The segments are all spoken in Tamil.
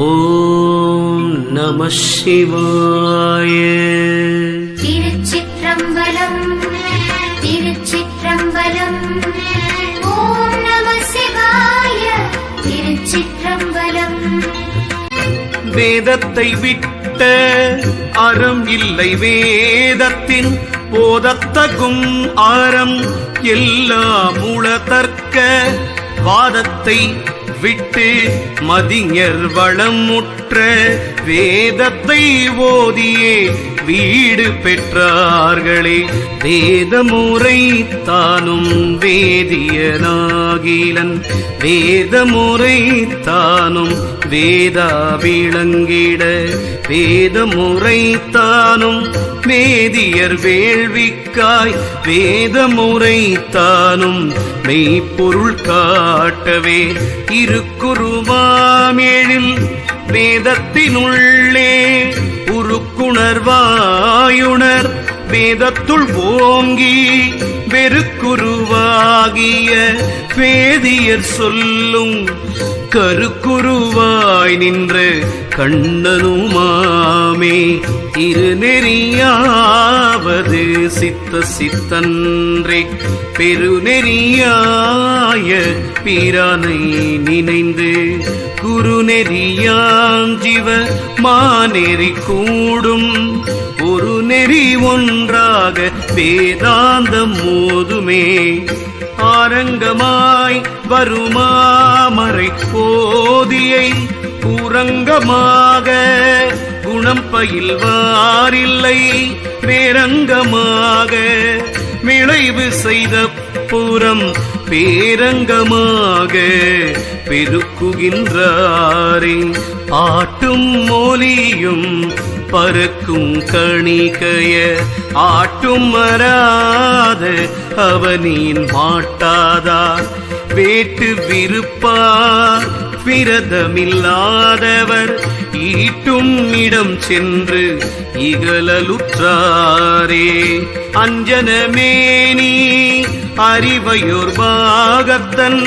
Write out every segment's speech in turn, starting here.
ஓம் நம சிவாய. திருச்சிற்றம்பலம் திருச்சிற்றம்பலம். ஓம் நம சிவாய. திருச்சிற்றம்பலம். வேதத்தை விட்ட அறம் இல்லை, வேதத்தின் போதத்தகும் அறம் எல்லாம் உளதற்க வாதத்தை விட்டு மதிஞர் வளமுற்ற வேதத்தை ஓதியே வீடு பெற்றார்களே. வேதமுறை தானும் வேதியனாகிலன், வேதமுறை தானும் வேதா விளங்கிட, வேதமுறை தானும் வேதியர் வேள்விக்காய், வேதமுறை தானும் மெய்ப்பொருள் காட்டவே. இருக்குருவாமேழில் வேதத்தினுள்ளே உருக்குணர்வாயுணர் வேதத்துள் ஓங்கி வெறுக்குருவாகிய வேதியர் சொல்லும் கருக்குருவாய் நின்ற கண்ணனுமாமே. திருநெறியாவது சித்த சித்தன்றே, பெருநெறியாய பிரானை நினைந்து குருநெறியாஞ்சிவ மாநெறி கூடும். ஒரு நெறி ஒன்றாக வேதாந்தம் மோதுமே. ஆரங்கமாய் வருமாமறை போதியை கூரங்கமாக குணம் பயில்வாரில்லை, வேரங்கமாக விளைவு செய்த புறம் பேரங்கமாக பெருக்குகின்றாரே. ஆட்டும் மொழியும் பறக்கும் கணிகைய ஆட்டும் மராத அவனின் மாட்டாதார் வேட்டு விருப்பார் விரதமில்லாதவர் ஈட்டும் இடம் சென்று இகழலுற்றாரே. அஞ்சனமேனி அறிவையோர் பாகத்தன்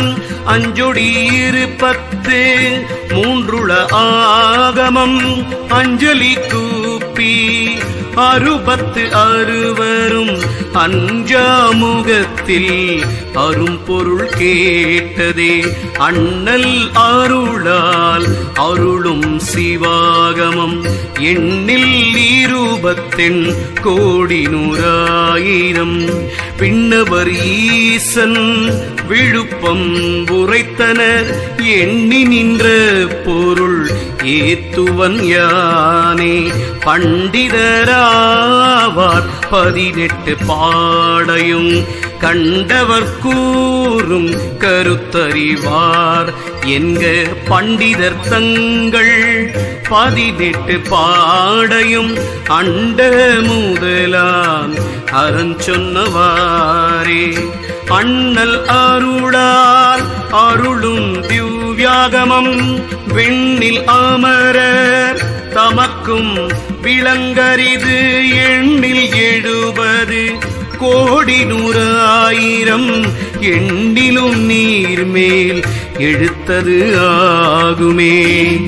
அஞ்சொடியிருப்பத்து மூன்றுள ஆகமம் அஞ்சலி கூப்பி அறுபத்து அறுவரும் அஞ்சாமுகத்தில் அரும்பொருள் கேட்டதே. அண்ணல் அருளால் அருளும் சிவாகமம் எண்ணில் 20 கோடி 100,000 பின்னவர் ஈசன் விழுப்பம் உரைத்தனர் எண்ணி நின்ற பொருள் ஏத்துவன் யானே. பண்டிதராவார் 18 பாடையும் கண்டவர் கூறும் கருத்தறிவார் என்க. பண்டிதர் தங்கள் 18 பாடையும் அண்ட முதலான் அறஞ்சொன்னவாரே. அண்ணல் அருளால் அருளும் திவ்யாகமம் விண்ணில் அமரர் தமக்கும் விளங்கரிது எண்ணில் 70 கோடி 100,000 எண்ணிலும் நீர்மேல் எழுத்தது ஆகுமே.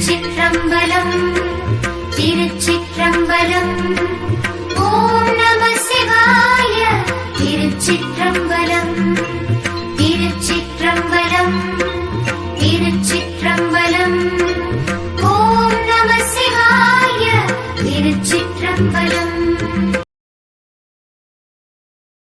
திருச்சிற்றம்பலம் திருச்சிற்றம்பலம். ஓம் நம சிவாய. திருச்சிற்றம்பலம் திருச்சிற்றம்பலம் திருச்சிற்றம்பலம். ஓம் நம சிவாய. திருச்சிற்றம்பலம்.